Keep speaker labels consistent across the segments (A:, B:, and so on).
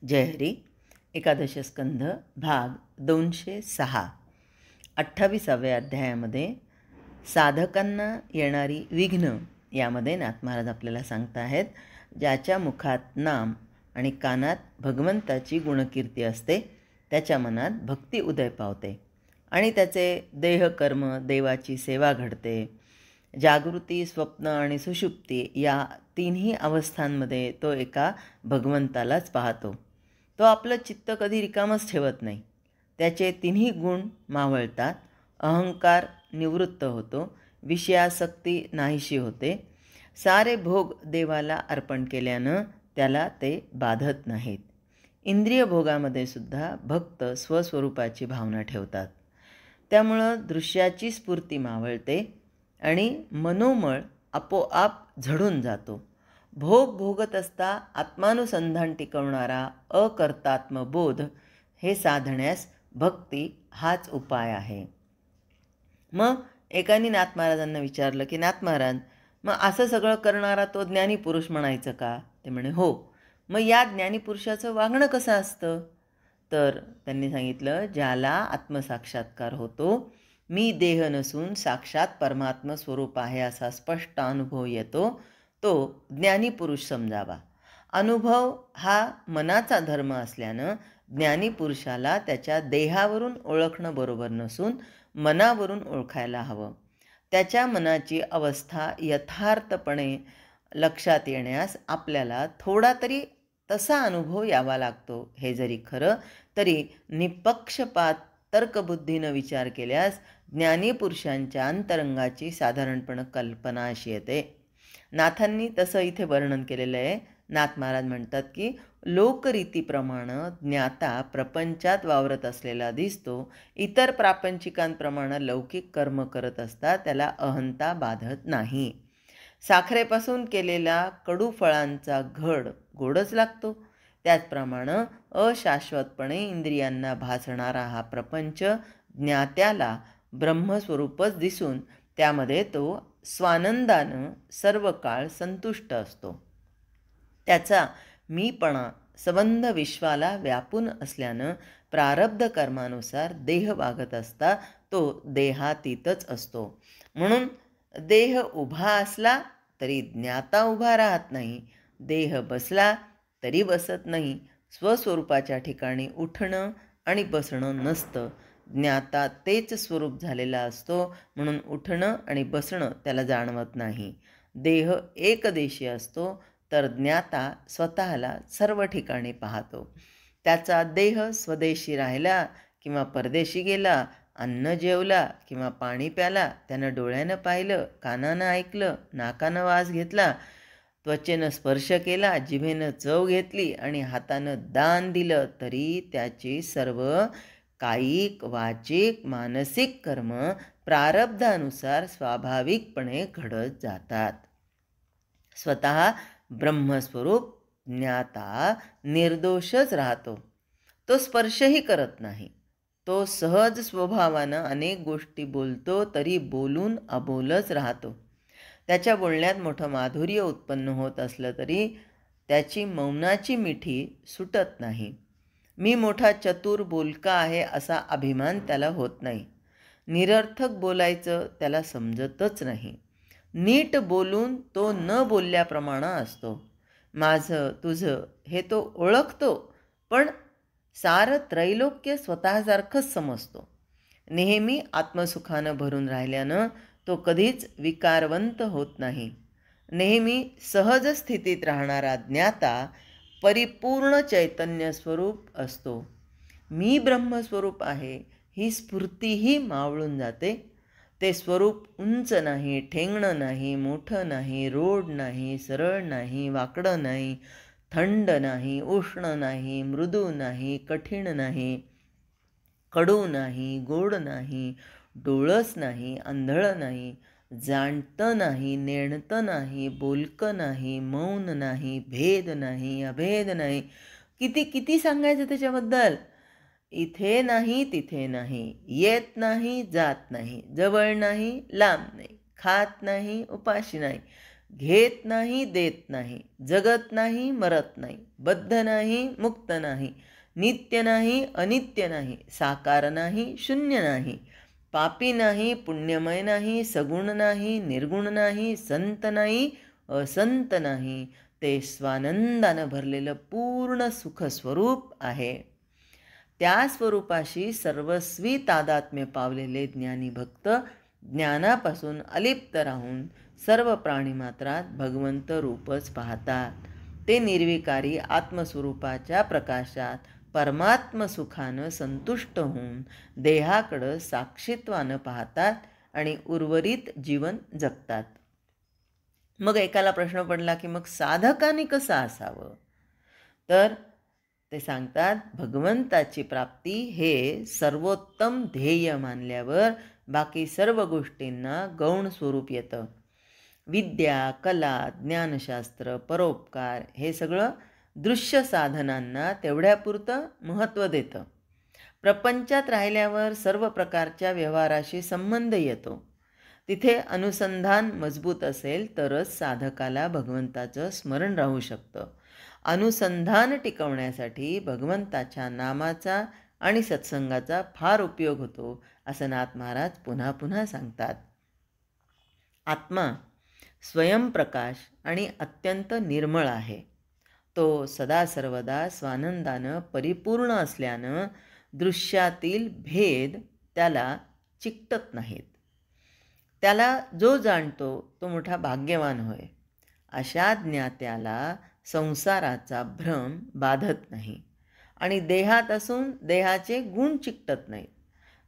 A: जय हरी. एकादश स्कंध भाग 206. 28व्या अध्यायामध्ये साधकांना येणारी विघ्न यामध्ये नाथ महाराज आपल्याला सांगता आहेत. ज्याच्या मुखात नाम आणि कानात भगवंताची गुणकीर्ती असते त्याच्या मनात भक्ती उदय पावते आणि त्याचे देहकर्म देवाची सेवा घडते. जागृती, स्वप्न आणि सुषुप्ती या तिन्ही अवस्थांमध्ये तो एका भगवंतालाच पाहतो. तो आपलं चित्त कधी रिकामच ठेवत नाही. त्याचे तिन्ही गुण मावळतात. अहंकार निवृत्त होतो, विषयासक्ती नाहीशी होते. सारे भोग देवाला अर्पण केल्यानं त्याला ते बाधत नाहीत. इंद्रिय भोगामध्ये सुद्धा भक्त स्वस्वरूपाची भावना ठेवतात. त्यामुळं दृश्याची स्फूर्ती मावळते आणि मनोमळ आपोआप झडून जातो. भोग भोगत असता आत्मानुसंधान टिकवणारा अकर्तात्मबोध हे साधण्यास भक्ती हाच उपाय आहे. मग एकाने नाथ महाराजांना विचारलं की नाथ महाराज, मग असं सगळं करणारा तो ज्ञानीपुरुष म्हणायचं का? ते म्हणे हो. मग या ज्ञानीपुरुषाचं वागणं कसं असतं? तर त्यांनी सांगितलं, ज्याला आत्मसाक्षात्कार होतो, मी देह नसून साक्षात परमात्म स्वरूप आहे असा स्पष्ट अनुभव येतो, तो ज्ञानीपुरुष समजावा. अनुभव हा मनाचा धर्म असल्यानं ज्ञानीपुरुषाला त्याच्या देहावरून ओळखणं बरोबर नसून मनावरून ओळखायला हवं. त्याच्या मनाची अवस्था यथार्थपणे लक्षात येण्यास आपल्याला थोडा तरी तसा अनुभव यावा लागतो. हे जरी खरं तरी निपक्षपात तर्कबुद्धीनं विचार केल्यास ज्ञानीपुरुषांच्या अंतरंगाची साधारणपणे कल्पना अशी येते. नाथांनी तसं इथे वर्णन केलेलं आहे. नाथ महाराज म्हणतात की लोकरीतीप्रमाणे ज्ञाता प्रपंचात वावरत असलेला दिसतो. इतर प्रापंचिकांप्रमाणे लौकिक कर्म करत असता त्याला अहंता बाधत नाही. साखरेपासून केलेला कडू फळांचा घड गोडच लागतो. त्याचप्रमाणे अशाश्वतपणे इंद्रियांना भासणारा हा प्रपंच ज्ञात्याला ब्रह्मस्वरूपच दिसून त्यामध्ये तो स्वानंदानं सर्व काळ संतुष्ट असतो. त्याचा मीपणा संबंध विश्वाला व्यापून असल्यानं प्रारब्ध कर्मानुसार देह वागत असता तो देहातीतच असतो. म्हणून देह उभा असला तरी ज्ञाता उभा राहत नाही, देह बसला तरी बसत नाही. स्वस्वरूपाच्या ठिकाणी उठणं आणि बसणं नसतं. ज्ञाता तेच स्वरूप झालेला असतो, म्हणून उठणं आणि बसणं त्याला जाणवत नाही. देह एकदेशी असतो तर ज्ञाता स्वतःला सर्व ठिकाणी पाहतो. त्याचा देह स्वदेशी राहिला किंवा परदेशी गेला, अन्न जेवला किंवा पाणी प्याला, त्यानं डोळ्यानं पाहिलं, कानानं ऐकलं, नाकानं वास घेतला, त्वचेनं स्पर्श केला, जिभेनं चव घेतली आणि हातानं दान दिलं, तरी त्याची सर्व कायिक, वाचिक, मानसिक कर्म प्रारब्धानुसार स्वाभाविकपणे घडत जातात. स्वतः ब्रह्मस्वरूप ज्ञाता निर्दोषच राहतो. तो स्पर्शही करत नाही. तो सहज स्वभावानं अनेक गोष्टी बोलतो तरी बोलून अबोलच राहतो. त्याच्या बोलण्यात मोठं माधुर्य उत्पन्न होत असलं तरी त्याची मौनाची मिठी सुटत नाही. मी मोठा चतुर बोलका आहे असा अभिमान त्याला होत नाही. निरर्थक बोलायचं त्याला समजतच नाही. नीट बोलून तो न बोलल्याप्रमाणे असतो. माझं तुझं हे तो ओळखतो, पण सारं त्रैलोक्य स्वतःसारखंच समजतो. नेहमी आत्मसुखानं भरून राहिल्यानं तो कधीच विकारवंत होत नाही. नेहमी सहज स्थितीत राहणारा ज्ञाता परिपूर्ण चैतन्य स्वरूप असतो. मी ब्रह्मस्वरूप आहे ही स्फूर्तीही मावळून जाते. ते स्वरूप उंच नाही, ठेंगणं नाही, मोठं नाही, रोड नाही, सरळ नाही, वाकडं नाही, थंड नाही, उष्ण नाही, मृदू नाही, कठीण नाही, कडू नाही, गोड नाही, डोळस नाही, आंधळं नाही, जाणतं नाही, नेणतं नाही, बोलकं नाही, मौन नाही, भेद नाही, अभेद नाही. किती किती सांगायचं त्याच्याबद्दल. इथे नाही तिथे नाही, येत नाही जात नाही, जवळ नाही लांब नाही, खात नाही उपाशी नाही, घेत नाही देत नाही, जगत नाही मरत नाही, बद्ध नाही मुक्त नाही, नित्य नाही अनित्य नाही, साकार नाही शून्य नाही, पापी नाही पुण्यमय नाही, सगुण नाही निर्गुण नाही, संत नाही असंत नाही, ते स्वानंदानं भरलेलं पूर्ण सुखस्वरूप आहे. त्या स्वरूपाशी सर्वस्वी तादात्म्य पावलेले ज्ञानी भक्त ज्ञानापासून अलिप्त राहून सर्व प्राणीमात्रात भगवंत रूपच पाहतात. ते निर्विकारी आत्मस्वरूपाच्या प्रकाशात परमात्मसुखानं संतुष्ट होऊन देहाकडं साक्षीत्वानं पाहतात आणि उर्वरित जीवन जगतात. मग एकाला प्रश्न पडला की मग साधकाने कसं असावं? तर ते सांगतात, भगवंताची प्राप्ती हे सर्वोत्तम ध्येय मानल्यावर बाकी सर्व गोष्टींना गौण स्वरूप येतं. विद्या, कला, ज्ञानशास्त्र, परोपकार हे सगळं दृश्य साधनांना तेवढ्यापुरतं महत्त्व देतं. प्रपंचात राहिल्यावर सर्व प्रकारच्या व्यवहाराशी संबंध येतो. तिथे अनुसंधान मजबूत असेल तरच साधकाला भगवंताचं स्मरण राहू शकतं. अनुसंधान टिकवण्यासाठी भगवंताच्या नामाचा आणि सत्संगाचा फार उपयोग होतो, असं नाथ महाराज पुन्हा पुन्हा सांगतात. आत्मा स्वयंप्रकाश आणि अत्यंत निर्मळ आहे. तो सदा सर्वदा स्वानंदानं परिपूर्ण असल्यानं दृश्यातील भेद त्याला चिकटत नाहीत. त्याला जो जाणतो तो मोठा भाग्यवान होय. अशा ज्ञात्याला संसाराचा भ्रम बाधत नाही आणि देहात असून देहाचे गुण चिकटत नाहीत.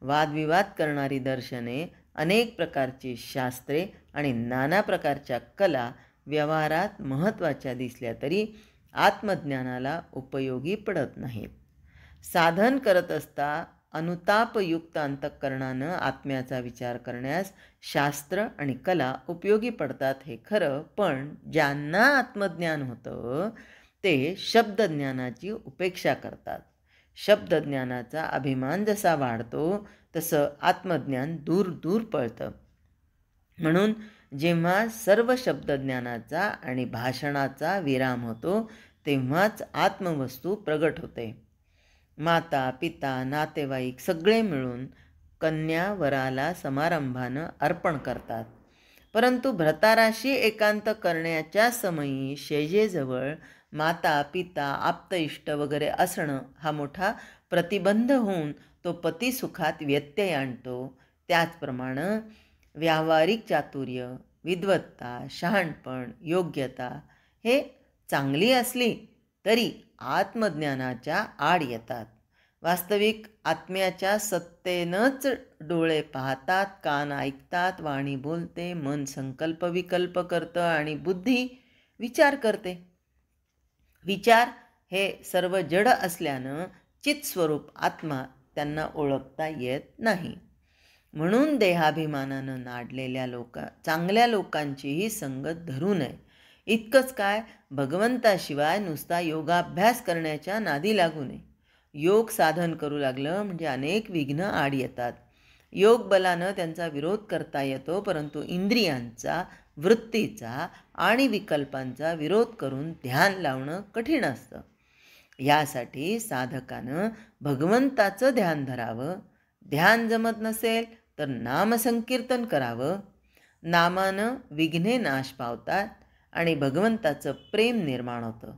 A: वादविवाद करणारी दर्शने, अनेक प्रकारची शास्त्रे आणि नाना प्रकारच्या कला व्यवहारात महत्त्वाच्या दिसल्या तरी आत्मज्ञानाला उपयोगी पडत नाहीत. साधन करत असता अनुतापयुक्त अंतःकरणानं आत्म्याचा विचार करण्यास शास्त्र आणि कला उपयोगी पडतात हे खरं, पण ज्यांना आत्मज्ञान होतं ते शब्दज्ञानाची उपेक्षा करतात. शब्दज्ञानाचा अभिमान जसा वाढतो तसं आत्मज्ञान दूर दूर पळतं. म्हणून जेव्हा सर्व शब्दज्ञानाचा आणि भाषणाचा विराम होतो तेव्हाच आत्मवस्तू प्रगट होते. माता पिता नातेवाईक सगळे मिळून कन्या वराला समारंभानं अर्पण करतात. परंतु भ्रताराशी एकांत करण्याच्या समयी शेजेजवळ माता पिता आप्त इष्ट वगैरे असणं हा मोठा प्रतिबंध होऊन तो पतिसुखात व्यत्यय आणतो. त्याचप्रमाणे व्यावहारिक चातुर्य, विद्वत्ता, शहाणपण, योग्यता हे चांगली असली तरी आत्मज्ञानाच्या आड येतात. वास्तविक आत्म्याच्या सत्तेनंच डोळे पाहतात, कान ऐकतात, वाणी बोलते, मन संकल्प विकल्प करतं आणि बुद्धी विचार करते. विचार हे सर्व जड असल्यानं चित्स्वरूप आत्मा त्यांना ओळखता येत नाही. म्हणून देहाभिमानानं नाडलेल्या चांगल्या लोकांचीही संगत धरू नये. इतकंच काय, भगवंताशिवाय नुसता योगाभ्यास करण्याच्या नादी लागू नये. योग साधन करू लागलं म्हणजे अनेक विघ्न आड येतात. योग बलानं त्यांचा विरोध करता येतो, परंतु इंद्रियांचा, वृत्तीचा आणि विकल्पांचा विरोध करून ध्यान लावणं कठीण असतं. यासाठी साधकानं भगवंताचं ध्यान धरावं. ध्यान जमत नसेल तर नामसंकीर्तन करावं. नामानं विघ्ने नाश पावतात आणि भगवंताचं प्रेम निर्माण होतं.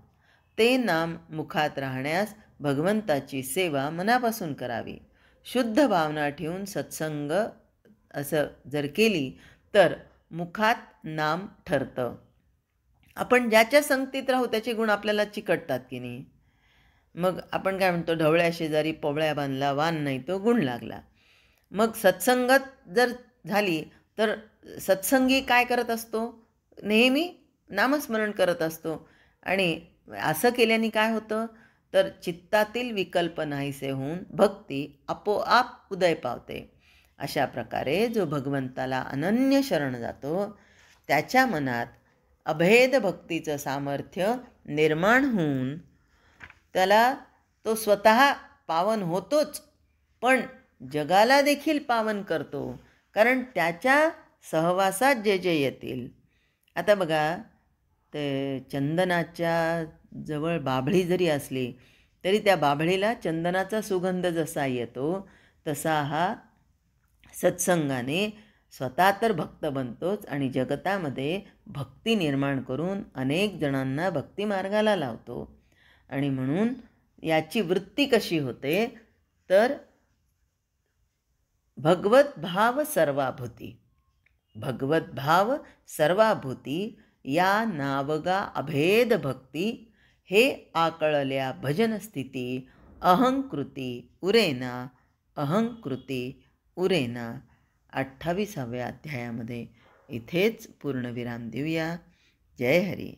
A: ते नाम मुखात राहण्यास भगवंताची सेवा मनापासून करावी. शुद्ध भावना ठेवून सत्संग असं जर केली तर मुखात नाम ठरतं. आपण ज्याच्या संगतीत राहू त्याचे गुण आपल्याला चिकटतात की नाही. मग आपण काय म्हणतो, ढवळ्या शेजारी पोवळ्या बांधला, वान नाही तो गुण लागला. मग सत्संगत जर झाली तर सत्संगी काय करत असतो, नेहमी नामस्मरण करत असतो. आणि असं केल्याने काय होतं तर चित्तातील विकल्प नाहीसे होऊन भक्ती आपोआप उदय पावते. अशा प्रकारे जो भगवंताला अनन्य शरण जातो त्याच्या मनात अभेद भक्तीचं सामर्थ्य निर्माण होऊन त्याला तो स्वतः पावन होतोच, पण जगाला देखील पावन करतो. कारण त्याच्या सहवासात जे जे येतील आता बघा, ते चंदनाच्या जवळ बाभळी जरी असली तरी त्या बाभळीला चंदनाचा सुगंध जसा येतो तसा हा सत्संगाने स्वतः तर भक्त बनतोच आणि जगतामध्ये भक्ती निर्माण करून अनेक जणांना भक्ती मार्गाला लावतो. आणि म्हणून याची वृत्ती कशी होते तर भगवत भाव सर्वाभूती, भगवत भाव सर्वाभूती या नावगा अभेद भक्ती, हे आकळल्या भजन स्थिती, अहंकृती उरेना, अहंकृती उरेना. 28व्या अध्यायामध्ये इथेच पूर्णविराम देऊया. जय हरी.